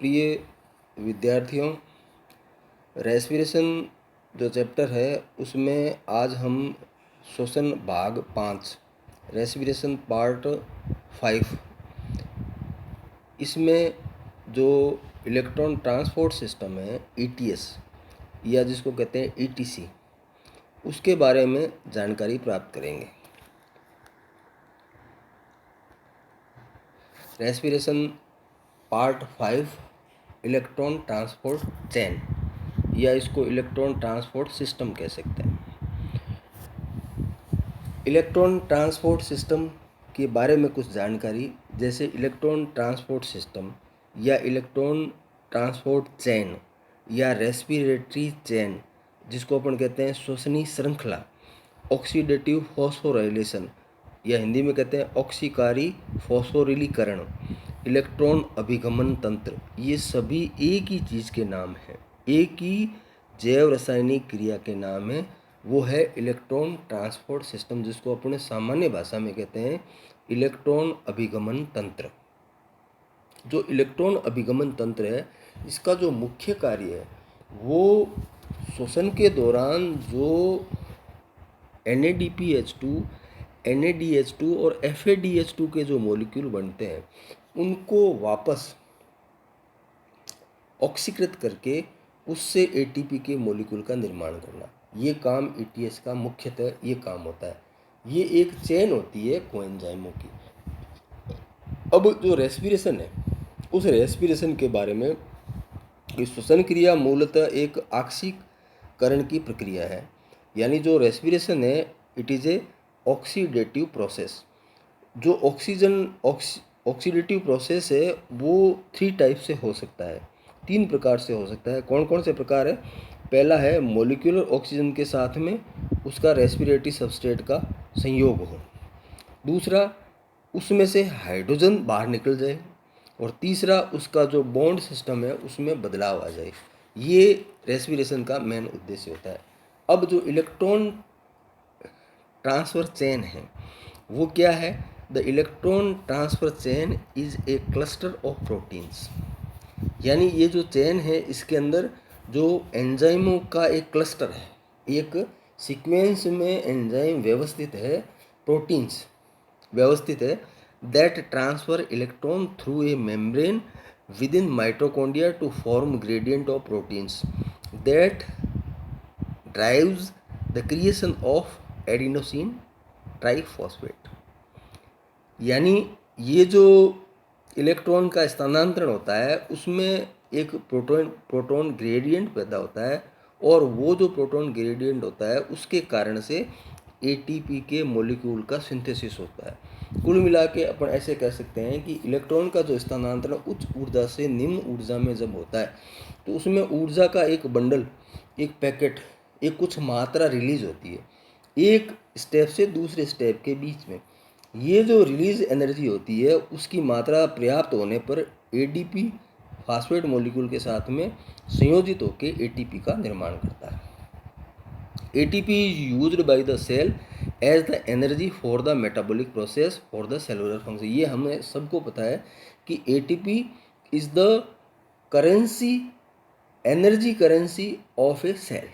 प्रिय विद्यार्थियों, रेस्पिरेशन जो चैप्टर है उसमें आज हम श्वसन भाग 5 रेस्पिरेशन पार्ट 5 इसमें जो इलेक्ट्रॉन ट्रांसपोर्ट सिस्टम है ईटीएस या जिसको कहते हैं ईटीसी, उसके बारे में जानकारी प्राप्त करेंगे। Respiration part 5 electron transport chain या इसको इलेक्ट्रॉन ट्रांसपोर्ट सिस्टम कह सकते हैं। इलेक्ट्रॉन ट्रांसपोर्ट सिस्टम के बारे में कुछ जानकारी, जैसे इलेक्ट्रॉन ट्रांसपोर्ट सिस्टम या इलेक्ट्रॉन ट्रांसपोर्ट चेन या रेस्पिरेटरी चेन, जिसको अपन कहते हैं श्वसनी श्रृंखला, ऑक्सीडेटिव फॉस्फोराइलेशन या हिंदी में कहते हैं ऑक्सीकारी फॉस्फोरिलीकरण, इलेक्ट्रॉन अभिगमन तंत्र, ये सभी एक ही चीज़ के नाम हैं, एक ही जैव रासायनिक क्रिया के नाम है। वो है इलेक्ट्रॉन ट्रांसपोर्ट सिस्टम, जिसको अपने सामान्य भाषा में कहते हैं इलेक्ट्रॉन अभिगमन तंत्र। जो इलेक्ट्रॉन अभिगमन तंत्र है, इसका जो मुख्य कार्य है वो श्वसन के दौरान जो NADPH2, NADH2 और FADH2 के जो मॉलिक्यूल बनते हैं उनको वापस ऑक्सीकृत करके उससे ATP के मॉलिक्यूल का निर्माण करना, ये काम ETS का मुख्यतः ये काम होता है। ये एक चेन होती है कोएंजाइमों की। अब जो रेस्पिरेशन है, उस रेस्पिरेशन के बारे में, श्वसन क्रिया मूलतः एक ऑक्सीकरण की प्रक्रिया है, यानी जो रेस्पिरेशन है it is a oxidative process. जो ऑक्सीडेटिव प्रोसेस है वो 3 टाइप से हो सकता है, 3 प्रकार से हो सकता है। कौन कौन से प्रकार है? पहला है मॉलिक्यूलर ऑक्सीजन के साथ में उसका रेस्पिरेटरी सबस्ट्रेट का संयोग हो। दूसरा, उसमें से हाइड्रोजन बाहर निकल जाए। और तीसरा, उसका जो बॉन्ड सिस्टम है उसमें बदलाव आ जाए। ये रेस्पिरेशन का मेन उद्देश्य होता है। अब जो इलेक्ट्रॉन ट्रांसफर चेन है वो क्या है? The electron transfer chain is a cluster of proteins, यानी ये जो चेन है इसके अंदर जो एंजाइमों का एक क्लस्टर है, एक सीक्वेंस में एंजाइम व्यवस्थित है, प्रोटीन्स व्यवस्थित है, that transfer electron through a membrane within mitochondria to form gradient of proteins that drives the creation of adenosine triphosphate. यानी ये जो इलेक्ट्रॉन का स्थानांतरण होता है उसमें एक प्रोटॉन ग्रेडियंट पैदा होता है, और वो जो प्रोटॉन ग्रेडियंट होता है उसके कारण से ATP के मॉलिक्यूल का सिंथेसिस होता है। कुल मिला के अपन ऐसे कह सकते हैं कि इलेक्ट्रॉन का जो स्थानांतरण उच्च ऊर्जा से निम्न ऊर्जा में जब होता है तो उसमें ऊर्जा का एक बंडल, एक पैकेट, एक कुछ मात्रा रिलीज होती है एक स्टेप से दूसरे स्टेप के बीच में। ये जो रिलीज एनर्जी होती है उसकी मात्रा पर्याप्त होने पर ADP फास्फेट मॉलिक्यूल के साथ में संयोजित होकर ATP का निर्माण करता है। ATP is used by the cell as the energy for the metabolic process for the cellular function। ये हमें सबको पता है कि ATP is the currency, energy currency of a cell।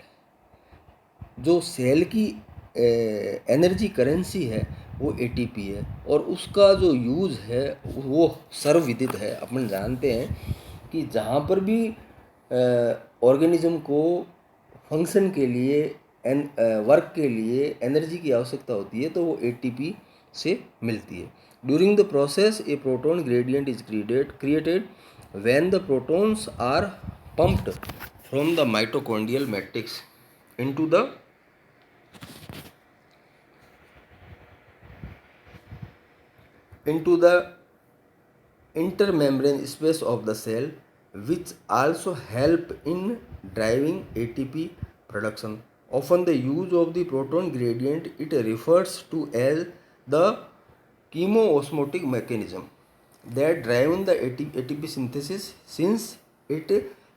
जो सेल की एनर्जी करेंसी है वो ATP है, और उसका जो यूज़ है वो सर्वविदित है। अपन जानते हैं कि जहाँ पर भी ऑर्गेनिज्म को फंक्शन के लिए वर्क के लिए एनर्जी की आवश्यकता होती है तो वो ATP से मिलती है। During the process a proton gradient is created when the protons are pumped from the mitochondrial matrix into the intermembrane space of the cell, which also help in driving ATP production. Often the use of the proton gradient it refers to as the chemoosmotic mechanism that drives the ATP synthesis, since it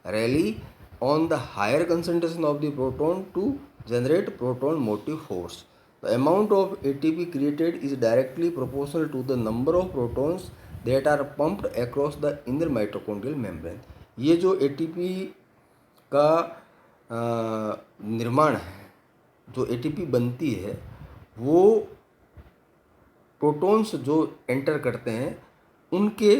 rely on the higher concentration of the proton to generate proton motive force. The amount of ATP created is directly proportional to the number of protons that are pumped across the inner mitochondrial membrane। ये जो ATP का निर्माण है, जो ATP बनती है, वो protons जो एंटर करते हैं उनके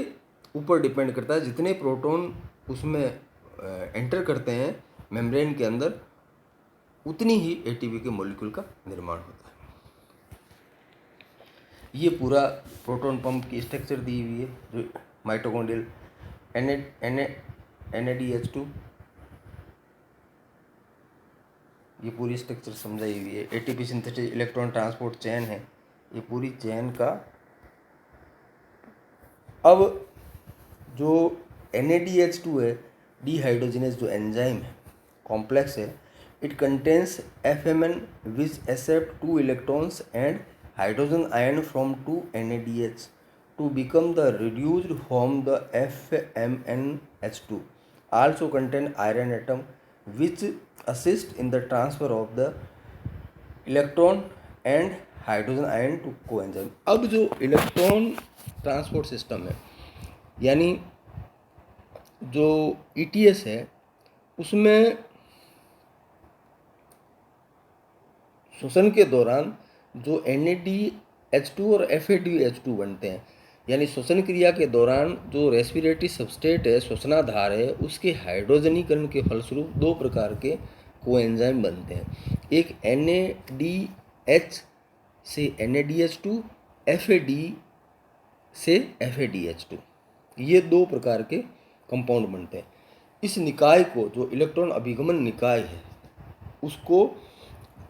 ऊपर डिपेंड करता है। जितने प्रोटॉन उसमें एंटर करते हैं मेम्ब्रेन के अंदर, उतनी ही एटीपी के मॉलिक्यूल का निर्माण होता है। ये पूरा प्रोटॉन पंप की स्ट्रक्चर दी हुई है, जो माइटोकॉन्ड्रियल NADH2, ये पूरी स्ट्रक्चर समझाई हुई है। ATP synthesis electron transport chain है, ये पूरी चेन का। अब जो NADH2 है, डीहाइड्रोजिनेज जो एंजाइम है, कॉम्प्लेक्स है, it contains FMN which accept 2 electrons and hydrogen ion from 2 NADH to become the reduced form the FMNH2. Also contain iron atom which assist in the transfer of the electron and hydrogen ion to coenzyme. अब जो electron transport system है, यानी जो ETS है, उसमें श्वसन के दौरान जो NADH2 और FADH2 बनते हैं, यानी श्वसन क्रिया के दौरान जो रेस्पिरेटरी सबस्ट्रेट है, श्वसनाधार है, उसके हाइड्रोजनीकरण के फलस्वरूप दो प्रकार के कोएंजाइम बनते हैं। एक NADH से NADH2, FAD से FADH2, ये दो प्रकार के कंपाउंड बनते हैं। इस निकाय को, जो इलेक्ट्रॉन अभिगमन निकाय है,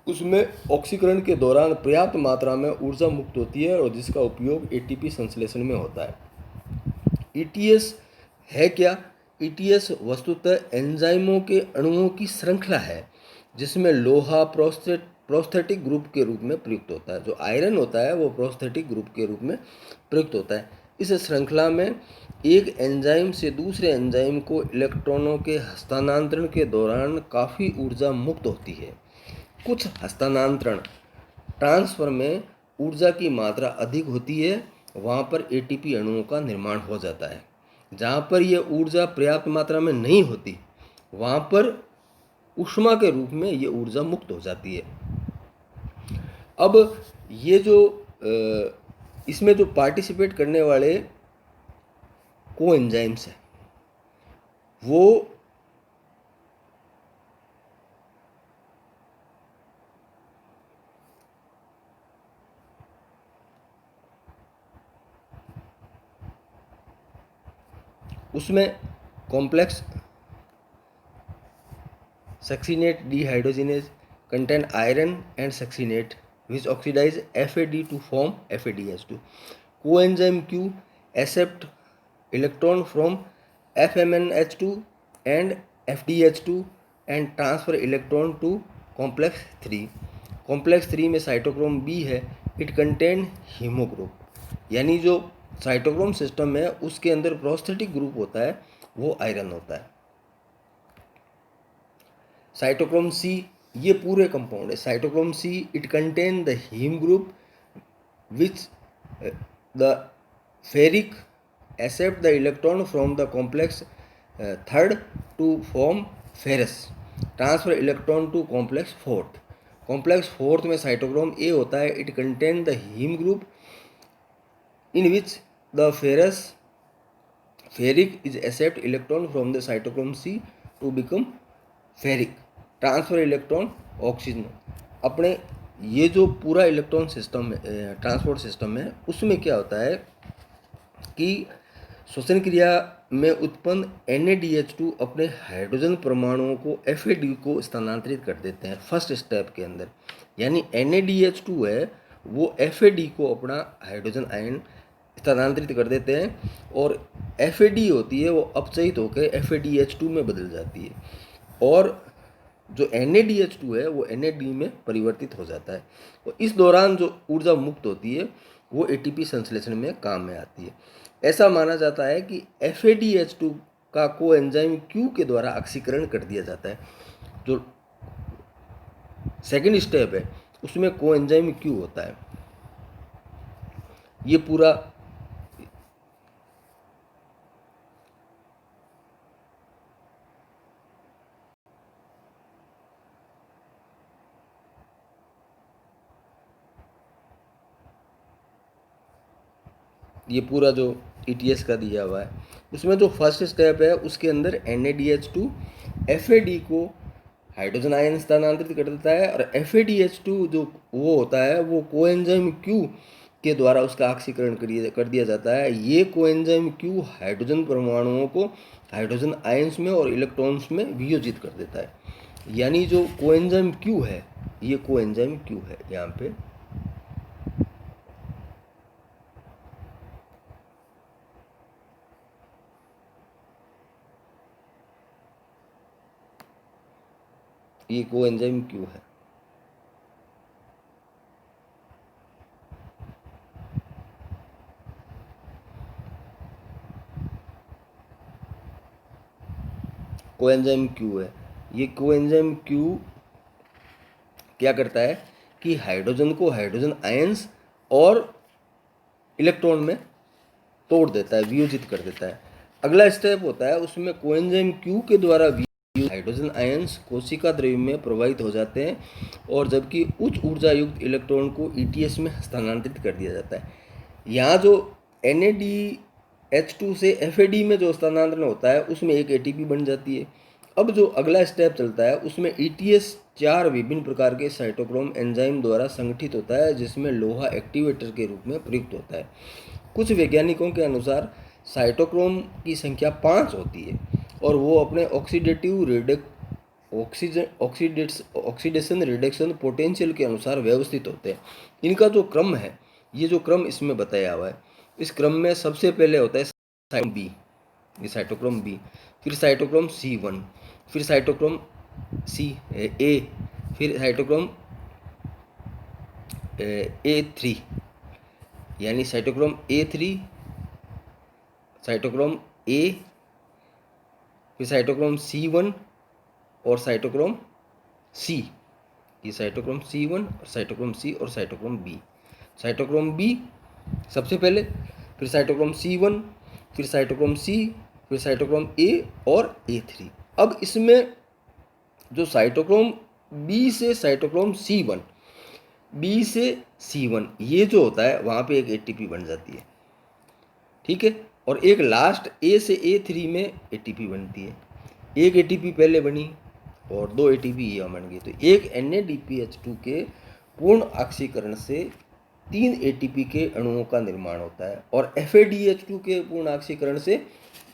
उसमें ऑक्सीकरण के दौरान पर्याप्त मात्रा में ऊर्जा मुक्त होती है और जिसका उपयोग एटीपी संश्लेषण में होता है। ETS है क्या? ETS वस्तुतः एंजाइमों के अणुओं की श्रृंखला है, जिसमें लोहा प्रोस्थेटिक ग्रुप के रूप में प्रयुक्त होता है। जो आयरन होता है वो प्रोस्थेटिक ग्रुप के रूप में प्रयुक्त होता है। इस श्रृंखला में एक एंजाइम से दूसरे एंजाइम को इलेक्ट्रॉनों के हस्तांतरण के दौरान काफ़ी ऊर्जा मुक्त होती है। कुछ हस्तांतरण ट्रांसफर में ऊर्जा की मात्रा अधिक होती है, वहाँ पर एटीपी अणुओं का निर्माण हो जाता है। जहाँ पर यह ऊर्जा पर्याप्त मात्रा में नहीं होती, वहाँ पर ऊष्मा के रूप में ये ऊर्जा मुक्त हो जाती है। अब ये जो इसमें जो पार्टिसिपेट करने वाले कोएंजाइम्स हैं, वो उसमें complex succinate dehydrogenase contain iron and succinate which oxidize FAD to form FADH2. Coenzyme Q accept electron from FMNH2 and FDH2 and transfer electron to complex 3. complex 3 में साइटोक्रोम B है, it contain हीमोग्रुप, यानी जो cytochrome system है उसके अंदर prosthetic group होता है, वो आयरन होता है। साइटोक्रोम C, ये पूरे कंपाउंड है। Cytochrome C, it contain the heme group which the ferric accept the electron from the complex third to form ferrous, transfer electron to complex fourth. Complex fourth में cytochrome A होता है, it contain the heme group in which the ferric is accept electron from the cytochrome C to become ferric, transfer electron oxygen. अपने ये जो पूरा electron system transport system है, उसमें क्या होता है कि श्वसन क्रिया में उत्पन्न NADH2 अपने हाइड्रोजन परमाणुओं को FAD को स्थानांतरित कर देते हैं फर्स्ट स्टेप के अंदर। यानी NADH2 है वो FAD को अपना हाइड्रोजन आयन स्थानांतरित कर देते हैं और FAD होती है वो अपचयित होकर FADH2 में बदल जाती है और जो NADH2 है वो NAD में परिवर्तित हो जाता है। और इस दौरान जो ऊर्जा मुक्त होती है वो ATP संश्लेषण में काम में आती है। ऐसा माना जाता है कि FADH2 का कोएंजाइम Q के द्वारा ऑक्सीकरण कर दिया जाता है। जो सेकंड स्टेप है उसमें कोएंजाइम Q होता है। ये पूरा ये पूरा जो ETS का दिया हुआ है, उसमें जो फर्स्ट स्टेप है उसके अंदर NADH2 FAD को हाइड्रोजन आयन स्थानांतरित कर देता है, और FADH2 जो वो होता है वो कोएंजाइम Q के द्वारा उसका ऑक्सीकरण कर दिया जाता है। ये कोएंजाइम Q हाइड्रोजन परमाणुओं को हाइड्रोजन आयंस में और इलेक्ट्रॉन्स में वियोजित कर देता है। यानी जो कोएंजाइम Q है, ये कोएंजाइम Q है यहाँ पे। ये कोएंजाइम Q है। कोएंजाइम Q है। ये कोएंजाइम Q क्या करता है कि हाइड्रोजन को हाइड्रोजन आयंस और इलेक्ट्रॉन में तोड़ देता है, वियोजित कर देता है। अगला स्टेप होता है उसमें कोएंजाइम Q के द्वारा हाइड्रोजन आयंस कोशिका द्रव्य में प्रवाहित हो जाते हैं, और जबकि उच्च ऊर्जा युक्त इलेक्ट्रॉन को ETS में स्थानांतरित कर दिया जाता है। यहाँ जो NADH2 से FAD में जो स्थानांतरण होता है उसमें एक ATP बन जाती है। अब जो अगला स्टेप चलता है उसमें ETS 4 विभिन्न प्रकार के साइटोक्रोम एंजाइम द्वारा संगठित होता है, जिसमें लोहा एक्टिवेटर के रूप में प्रयुक्त होता है। कुछ वैज्ञानिकों के अनुसार साइटोक्रोम की संख्या 5 होती है, और वो अपने ऑक्सीडेशन रिडक्शन पोटेंशियल के अनुसार व्यवस्थित होते हैं। इनका जो क्रम है, ये जो क्रम इसमें बताया हुआ है, इस क्रम में सबसे पहले होता है साइटोक्रोम बी, ये साइटोक्रोम बी, फिर साइटोक्रोम C1, फिर साइटोक्रोम A, फिर साइटोक्रोम A3, यानी साइटोक्रोम A3, साइटोक्रोम A, फिर साइटोक्रोम C1 और साइटोक्रोम C। ये साइटोक्रोम C1 और साइटोक्रोम C और साइटोक्रोम B। साइटोक्रोम B सबसे पहले, फिर साइटोक्रोम C1, फिर साइटोक्रोम C, फिर साइटोक्रोम A और A3। अब इसमें जो साइटोक्रोम B से साइटोक्रोम C1, B से C1 ये जो होता है वहाँ पे एक ATP बन जाती है, ठीक है। और एक लास्ट A से A3 में ATP बनती है। एक ATP पहले बनी और 2 ATP यहाँ बन गई। तो एक NADPH2 के पूर्ण ऑक्सीकरण से 3 ATP के अणुओं का निर्माण होता है, और FADH2 के पूर्ण ऑक्सीकरण से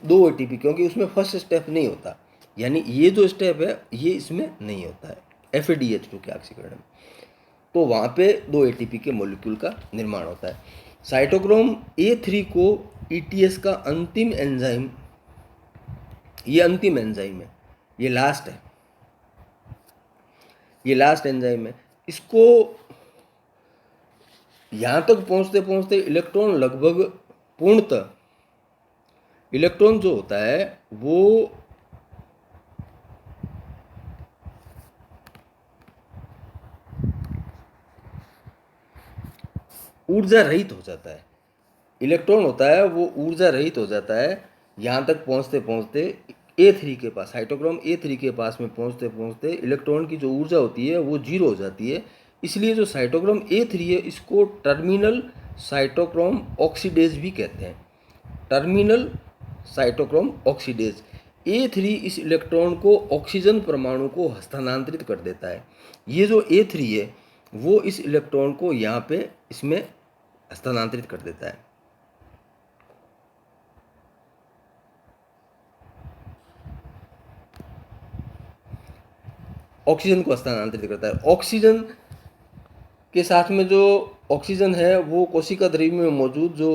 2 ATP, क्योंकि उसमें फर्स्ट स्टेप नहीं होता, यानी ये जो स्टेप है ये इसमें नहीं होता है FADH2 के ऑक्सीकरण में। तो वहाँ पे 2 ATP के मॉलिक्यूल का निर्माण होता है। साइटोक्रोम A3 को ETS का अंतिम एंजाइम, ये अंतिम एंजाइम है, ये लास्ट है, ये लास्ट एंजाइम है। इसको यहाँ तक पहुँचते पहुँचते इलेक्ट्रॉन लगभग पूर्णतः, इलेक्ट्रॉन जो होता है वो ऊर्जा रहित हो जाता है। इलेक्ट्रॉन होता है वो ऊर्जा रहित हो जाता है। यहाँ तक पहुँचते पहुँचते A3 के पास, साइटोक्रोम A3 के पास में पहुँचते पहुँचते इलेक्ट्रॉन की जो ऊर्जा होती है वो जीरो हो जाती है। इसलिए जो साइटोक्रोम A3 है इसको टर्मिनल साइटोक्रोम ऑक्सीडेज भी कहते हैं। Terminal cytochrome oxidase. A3 इस इलेक्ट्रॉन को ऑक्सीजन परमाणु को हस्तांतरित कर देता है। ये जो A3 है वो इस इलेक्ट्रॉन को यहाँ पे इसमें हस्तांतरित कर देता है। ऑक्सीजन को हस्तांतरित करता है। ऑक्सीजन के साथ में जो ऑक्सीजन है वो कोशिका द्रव्य में मौजूद जो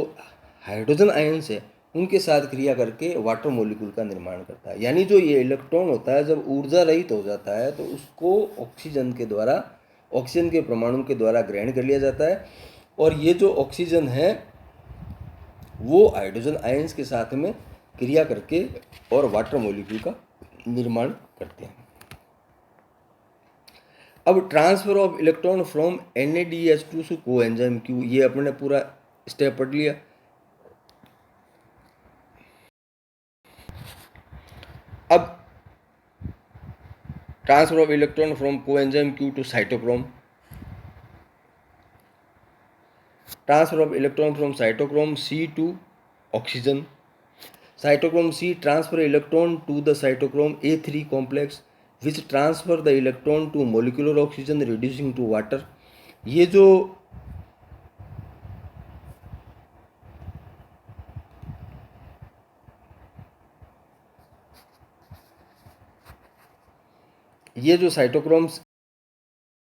हाइड्रोजन आयंस है उनके साथ क्रिया करके वाटर मॉलिक्यूल का निर्माण करता है। यानी जो ये इलेक्ट्रॉन होता है जब ऊर्जा रहित हो जाता है तो उसको ऑक्सीजन के द्वारा, ऑक्सीजन के परमाणु के द्वारा ग्रहण कर लिया जाता है, और ये जो ऑक्सीजन है वो हाइड्रोजन आयंस के साथ में क्रिया करके और वाटर मॉलिक्यूल का निर्माण करते हैं। अब transfer of electron from NADH2 to coenzyme Q, ये अपने पूरा स्टेप पढ़ लिया। अब transfer of electron from coenzyme Q to cytochrome. Transfer of electron from cytochrome C to oxygen. Cytochrome C transfer electron to the cytochrome A3 complex which transfer the electron to molecular oxygen reducing to water. ये जो cytochromes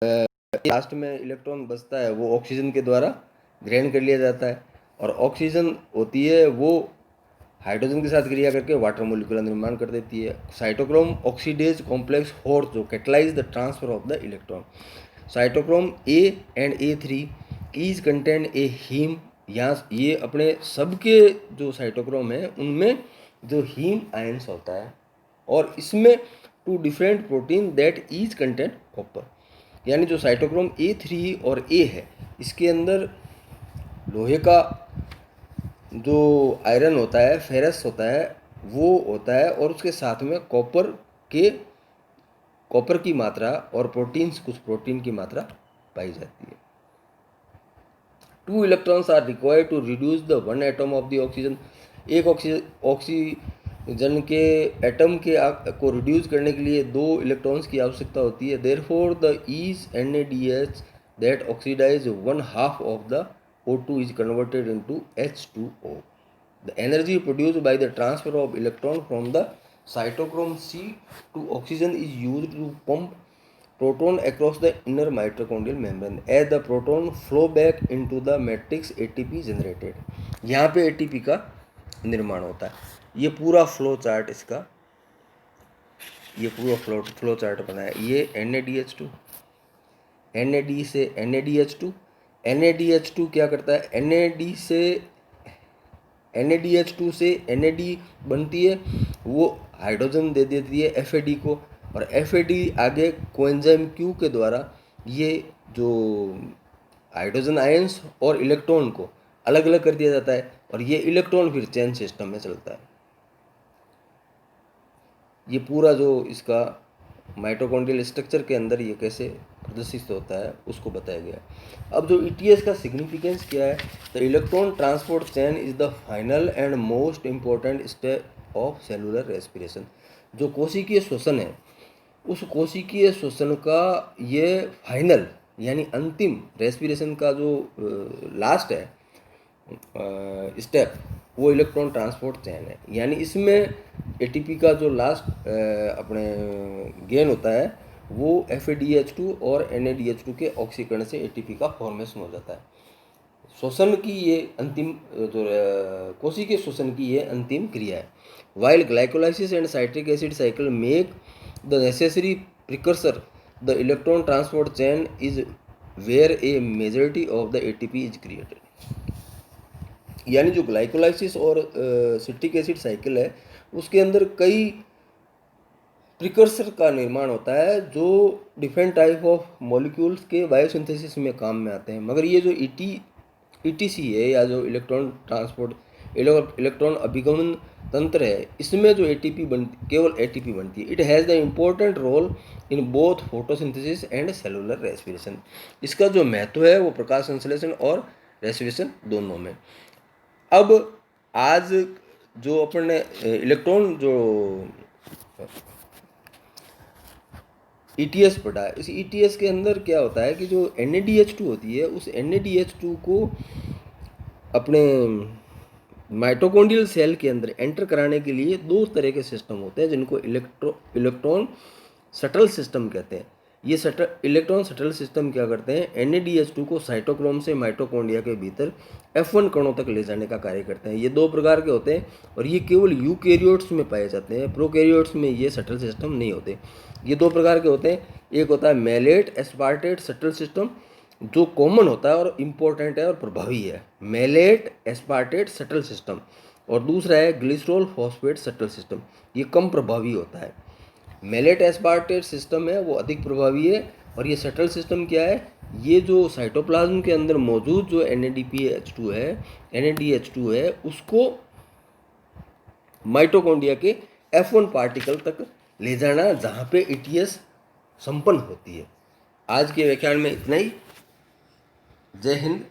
last में electron बचता है वो oxygen के द्वारा ग्रहण कर लिया जाता है, और ऑक्सीजन होती है वो हाइड्रोजन के साथ क्रिया करके वाटर मोलिक्यूल का निर्माण कर देती है. साइटोक्रोम ऑक्सीडेज कॉम्प्लेक्स फोर्स जो catalyse the transfer of the electron. Cytochrome A and A3 is content a heme. यहाँ ये अपने सबके जो साइटोक्रोम है उनमें जो हीम आयंस होता है, और इसमें two different protein that is content copper. यानी जो साइटोक्रोम A3 और A है इसके अंदर लोहे का जो आयरन होता है, फेरस होता है, वो होता है, और उसके साथ में कॉपर की मात्रा और कुछ प्रोटीन की मात्रा पाई जाती है. 2 electrons are required to reduce the 1 atom of the oxygen. एक ऑक्सीजन के एटम को रिड्यूस करने के लिए 2 इलेक्ट्रॉन्स की आवश्यकता होती है. Therefore the is NaDH that oxidise 1/2 of the O2 is converted into H2O. The energy produced by the transfer of electron from the cytochrome C to oxygen is used to pump proton across the inner mitochondrial membrane. As the proton flow back into the matrix, ATP generated. यहाँ पे ATP का निर्माण होता है. ये पूरा flow chart इसका, ये पूरा फ्लो चार्ट बना है. ये NaDH2, NAD से NADH2, NADH2 क्या करता है, NADH2 से NAD बनती है, वो हाइड्रोजन दे देती है FAD को, और FAD आगे कोएंजाइम Q के द्वारा ये जो हाइड्रोजन आयंस और इलेक्ट्रॉन को अलग अलग कर दिया जाता है, और ये इलेक्ट्रॉन फिर चेन सिस्टम में चलता है. ये पूरा जो इसका माइटोकॉन्ड्रियल स्ट्रक्चर के अंदर ये कैसे प्रदर्शित होता है उसको बताया गया. अब जो ETS का सिग्निफिकेंस क्या है, the electron transport chain is the final and most important step of cellular respiration. जो कोशिकीय श्वसन है, उस कोशिकीय श्वसन का ये फाइनल यानी अंतिम रेस्पिरेशन का जो लास्ट है स्टेप, वो इलेक्ट्रॉन ट्रांसपोर्ट चेन है. यानी इसमें ATP का जो लास्ट अपने गेन होता है वो FADH2 और NADH2 के ऑक्सीकरण से ATP का फॉर्मेशन हो जाता है. श्वसन की ये अंतिम जो कोशिकीय श्वसन की ये अंतिम क्रिया है. While glycolysis and citric acid cycle make the necessary precursor, the electron transport chain is where a majority of the ATP is created. यानी जो ग्लाइकोलाइसिस और सिट्रिक एसिड साइकिल है उसके अंदर कई प्रिकर्सर का निर्माण होता है जो डिफरेंट टाइप ऑफ मॉलिक्यूल्स के बायोसिंथेसिस में काम में आते हैं. मगर ये जो ETC है या जो इलेक्ट्रॉन अभिगमन तंत्र है, इसमें जो केवल ATP बनती है. It has the important role in both photosynthesis and cellular respiration. इसका जो महत्व है वो प्रकाश संश्लेषण और रेस्पिरेशन दोनों में. अब आज जो अपन ने इलेक्ट्रॉन जो ETS पढ़ा है, इस ETS के अंदर क्या होता है कि जो NADH2 होती है, उस NADH2 को अपने माइटोकॉन्ड्रियल सेल के अंदर एंटर कराने के लिए 2 तरह के सिस्टम होते हैं जिनको इलेक्ट्रॉन शटल सिस्टम कहते हैं. ये इलेक्ट्रॉन शटल सिस्टम क्या करते हैं, NADH2 को साइटोक्रोम से माइटोकॉन्ड्रिया के भीतर F1 कणों तक ले जाने का कार्य करते हैं. ये 2 प्रकार के होते हैं और ये केवल यूकैरियोट्स में पाए जाते हैं. प्रोकैरियोट्स में ये शटल सिस्टम नहीं होते. ये 2 प्रकार के होते हैं. एक होता है मेलेट एस्पार्टेट शटल सिस्टम जो कॉमन होता है और इम्पोर्टेंट है और प्रभावी है, मेलेट एस्पार्टेट शटल सिस्टम. और दूसरा है ग्लिसरॉल फॉस्फेट शटल सिस्टम, ये कम प्रभावी होता है. मेलेट एस्पार्टेट सिस्टम है वो अधिक प्रभावी है. और ये शटल सिस्टम क्या है, ये जो साइटोप्लाज्म के अंदर मौजूद जो NADH2 है उसको माइटोकॉन्ड्रिया के F1 पार्टिकल तक ले जाना जहाँ पे ETS संपन्न होती है. आज के व्याख्यान में इतना ही. जय हिंद,